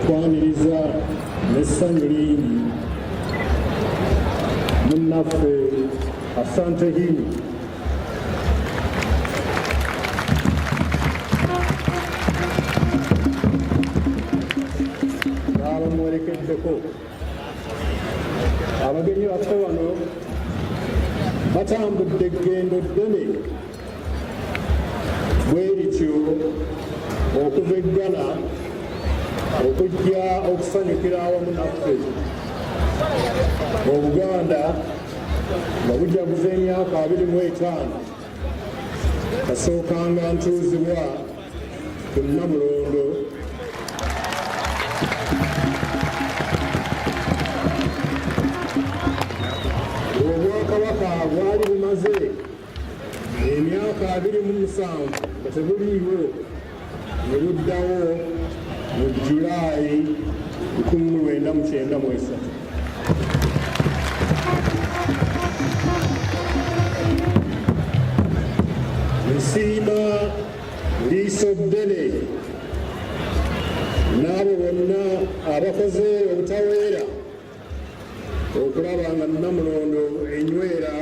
okwaniriza n'essanyu lingi munnaffe Asante Hini n'abamuwerekeddeko. Abagenyi baffe wano batambudde eggendo ddene bwe lityo okuva e Ghana okujja okusanyukira awamu naffe mu Buganda nga bujaguza emyaka 25 kasookanga ntuuzibwa ku Namulondo Obwakabaka bwali bumaze emyaka 27 nga tebuliiwo ne buddawo mu Julaayi 1993. Nsiima liiso ddene n'abo bonna abakoze obutaweera okulaba nga Namulondo enywera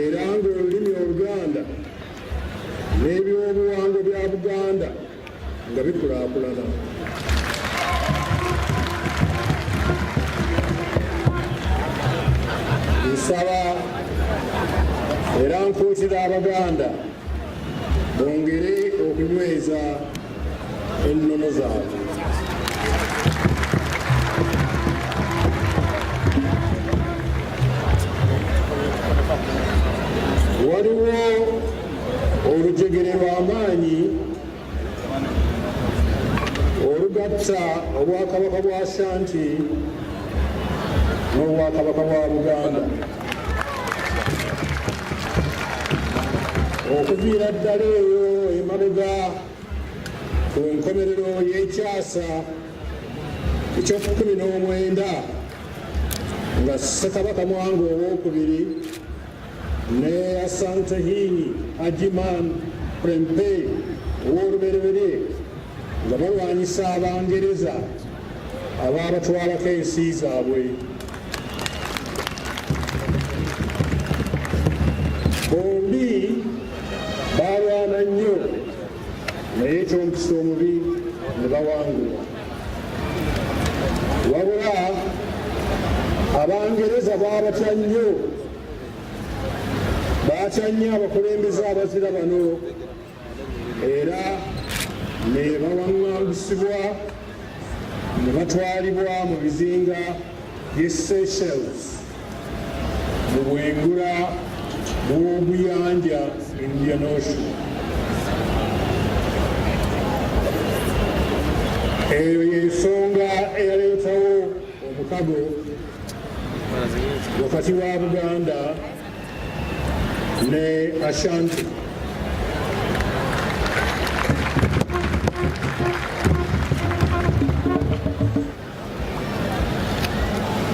era ng'olulimi Oluganda n'ebyobuwangwa bya Buganda nga bikulaakulana. Nsaba era nkuutira Abaganda bongere okunyweza ennono zaabwe. Waliwo olujegere lw'amaanyi olugatta Obwakabaka bwa Ashanti n'Obwakabaka bwa Buganda okuviira ddala eyo emabega ku nkomerero y'ekyasa ekyo-19 nga Ssekabaka Mwanga owookubiri ne Asante Hini Ajiman Prempe ow'olubereberye nga balwanyisa Abangereza abaabatwalako ensi zaabwe. Bombi balwana nnyo naye eky'omukisa omubi ne bawangulwa. Wabula Abangereza baabatya nnyo, baatya nnyo abakulembeze abazira bano era ne bawaŋŋangusibwa ne batwalibwa mu bizinga by'e Seychelles mu bwengula bw'obuyanja Indian Ocean. Eyo y'ensonga eyaleetawo omukago wakati wa Buganda ne Ashanti.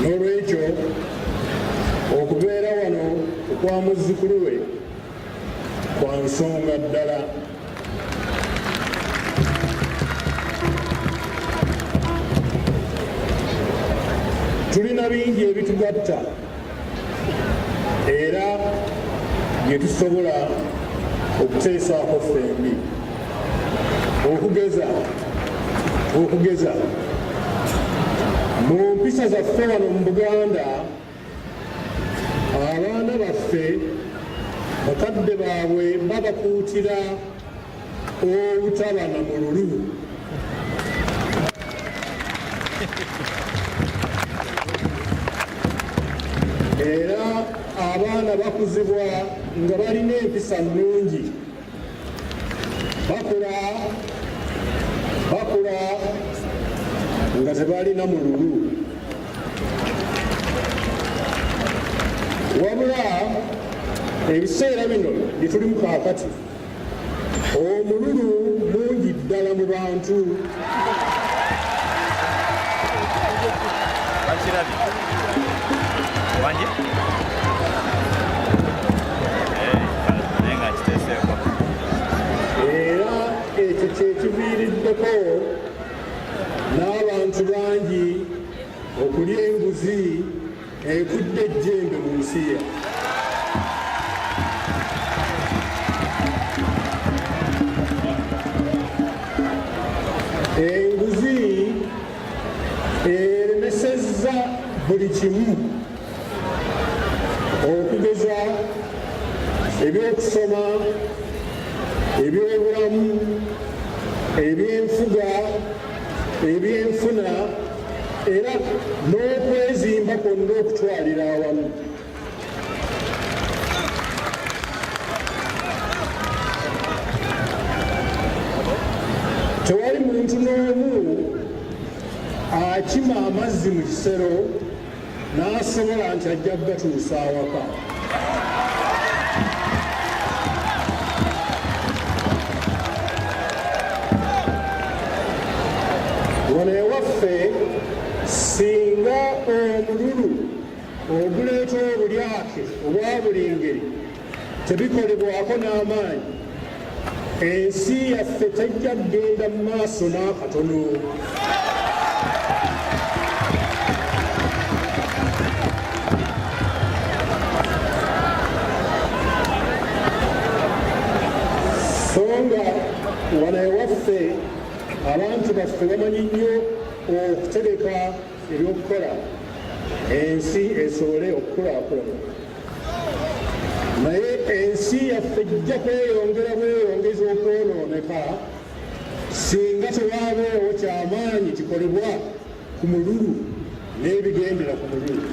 N'olwekyo okubeera wano okwa muzzukulu we kwa nsonga ddala. Tulina bingi ebitugatta era bye tusobola okuteesaako ffembi. Okugeza mu mpisa zaffe wano mu Buganda, abaana baffe bakadde baabwe babakuutira obutaba na mululu. Era abaana bakuzibwa nga balina empisa nnungi, bakula nga tebalina mululu. Wabula ebiseera bino bye tulimu kaakati omululu mungi ddala mu bantu. Era ekyo kyekiviiriddeko abantu bangi okulya enguzi ekudde ejjembe mu nsi ye. Enguzi eremesezza buli kimu okugeza ebyokusoma, ebyobulamu, ebyenfuga, ebyenfuna era n'okwezimba kwonna okutwalira awamu. Tewali muntu n'omu akima amazzi mu kisero n'asobola nti ajja gatuusa awaka. Wano ewaffe singa omululu oguleeta obulyake obwa buli ngeri tebikolebwako n'amaanyi, ensi yaffe tejja kugenda mu maaso n'akatono. Songa wano ewaffe abantu baffe bamanyi nnyo okutegeka ebyokukola ensi esobole okukulaakulana, naye ensi yaffe ejja kweyongera bweyongeza okwonooneka singa tewaabeewo kyamaanyi kikolebwa ku mululu n'ebigendera ku mululu.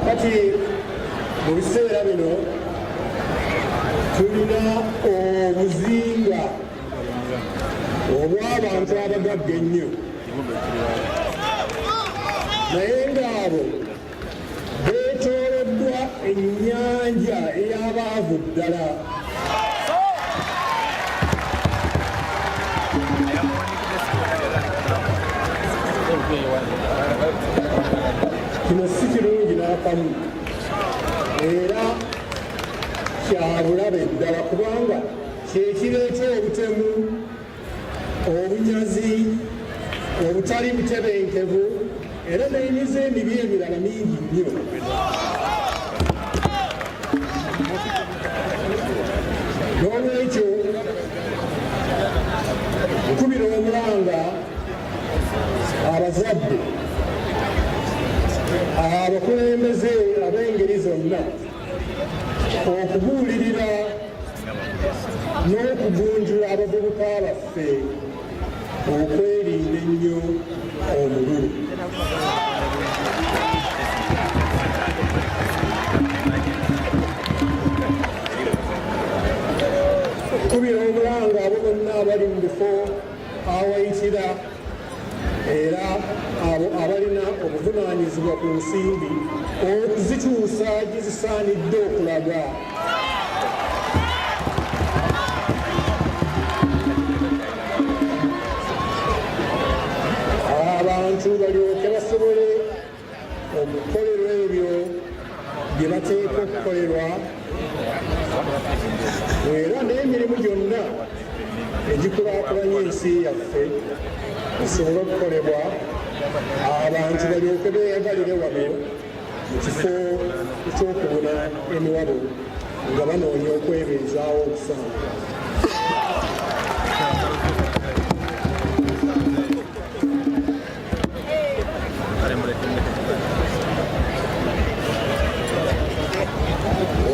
Kati mu biseera bino tulina obuzinga obw'abantu abagagga ennyo, naye ng'abo beetooloddwa ennyanja ey'abaavu ddala. Kino si kirungi n'akamu era kyabulabe ddala kubanga kyekireeta obutemu, obunyazi, obutali butebenkevu era n'emize emibi emirala mingi nnyo. N'olwekyo nkubira omulanga abazadde, abakulembeze ab'engeri zonna okubuulirira n'okugunjula abavubuka baffe okwerinda ennyo omululu. Kubira omulanga abo bonna abali mu bifo awayitira era abo abalina obuvunaanyizibwa ku nsimbi okuzituusa gye zisaanidde okulaga. Abantu balyoke basobole okukolerwa ebyo bye bateekwa okukolerwa, era n'emirimu gyonna egikulaakulanya ensi yaffe esobole okukolebwa, abantu balyoke beeyagalire wano mu kifo eky'okubona emiwabo nga banoonya okwebeezaawo okusanga.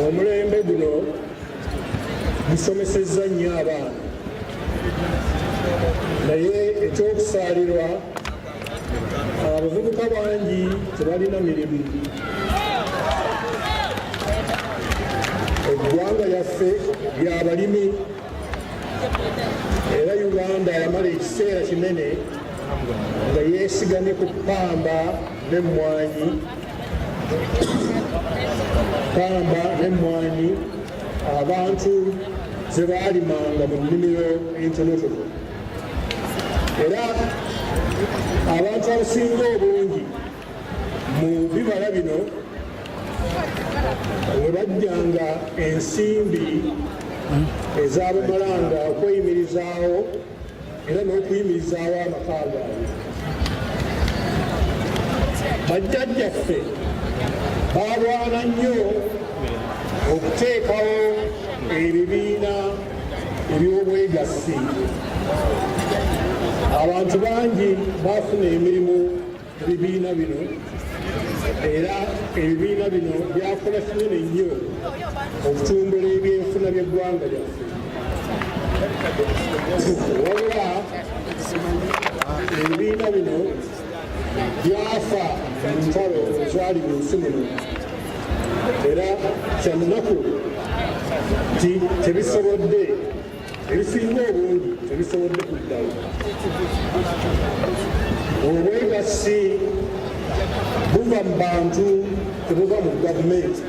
Omulembe guno gusomesezza nnyo abaana, naye ekyokusaalirwa abavubuka bangi tebalina mirimu. Eggwanga lyaffe lyabalimi era Uganda yamala ekiseera kinene nga yeesigamye ku ppamba n'emmwanyi, abantu ze baalimanga mu nnimiro entonotono, era abantu abasinga obungi mu bibala bino we bajjanga ensimbi ez'abamalanga okweyimirizaawo era n'okuyimirizaawo amaka gaabwe. Bajjajjaffe balwana nnyo okuteekawo ebibiina eby'obwegassi. Abantu bangi bafuna emirimu ebibiina bino era ebibiina bino byakola kinene nnyo okutumbula ebyenfuna by'eggwanga lyaffe. Wabula ebibiina bino byafa mu ntalo ezali mu nsi muno era kyannaku nti tebisobodde, ebisinga obungi tebisobodde kuddawo. Obwegassi buva mu bantu, tebuva mu gavumenti.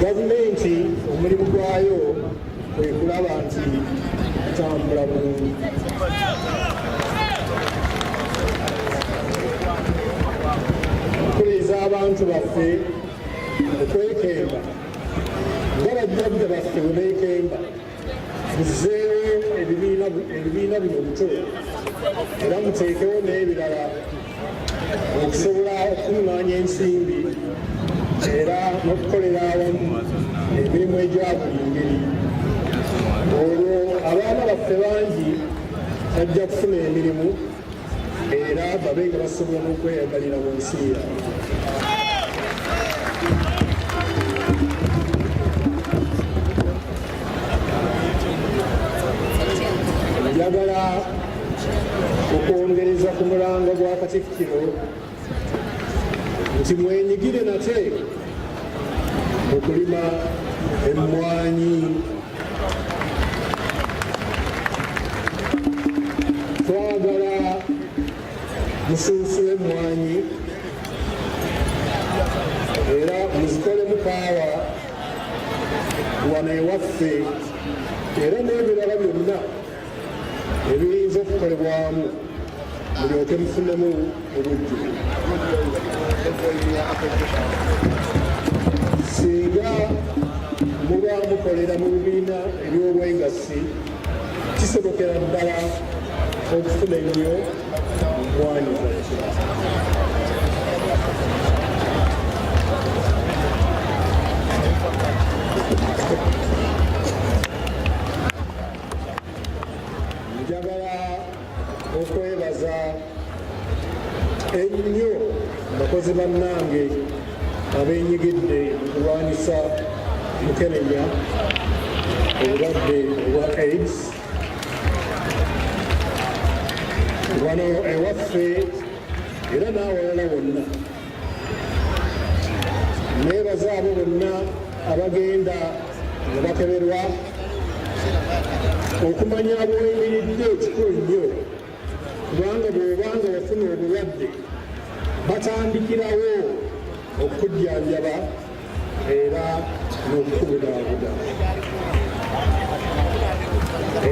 Gavumenti omulimu gwayo kwe kulaba nti kutambula bulungi. Okuliza abantu baffe okwekemba nga bajjajja baffe bwe beekemba, muzzeewo ebibiina bino buto era muteekewo n'ebirala okusobola okukuŋŋaanya ensimbi era n'okukolera awamu emirimu egya buli ngeri. Olwo abaana baffe bangi bajja kufuna emirimu era babe nga basobola n'okweyagalira mu nsi yaabwe. Njagala okwongereza ku mulanga gwa Katikkiro nti mwenyigire nate okulima emmwanyi. Twagala musunsule emmwanyi era muzikolemu kaawa wano ewaffe era n'ebirala byonna ebiyinza okukolebwamu mulyoke mufunemu obujjuvu. Singa muba mukolera mu bibiina eby'obwegassi kisobokera ddala okufuna ennyo emmwanyi. Njagala okwebaza ennyo abakozi bannange abeenyigidde mu kulwanyisa mukenenya obulwadde obwa AIDS wano ewaffe era n'awalala wonna. Neebaza abo bonna abagenda nga bakeberwa okumanya bweyimiridde ekikulu nnyo, kubanga bw'obanga wafuna obulwadde batandikirawo okukujjanjaba era n'okukubudaabuda.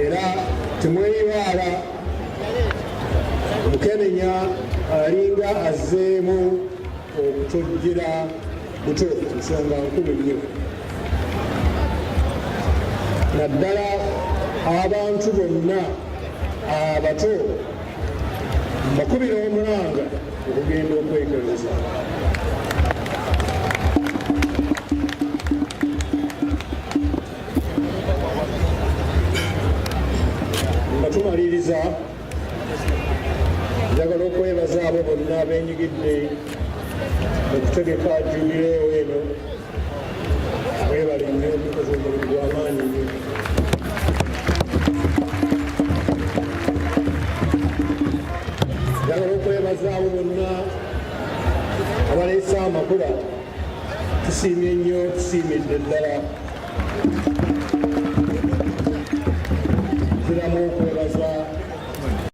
Era temweyibaala Mukenenya alinga azzeemu okutujjira buto, nsonga nkulu nnyo. Naddala abantu bonna abato mbakubira omulanga okugenda okwekebeza. Nga tumaliriza, njagala okwebaza abo bonna abeenyigidde okutegeka jubileewo eno. Mwebale nnyo, mukoze omulimu gw'amaanyi nnyo. Njagala okwebaza abo bonna abaleese amakula. Tusiimye nnyo, tusiimidde ddala. Tuziramu okwebaza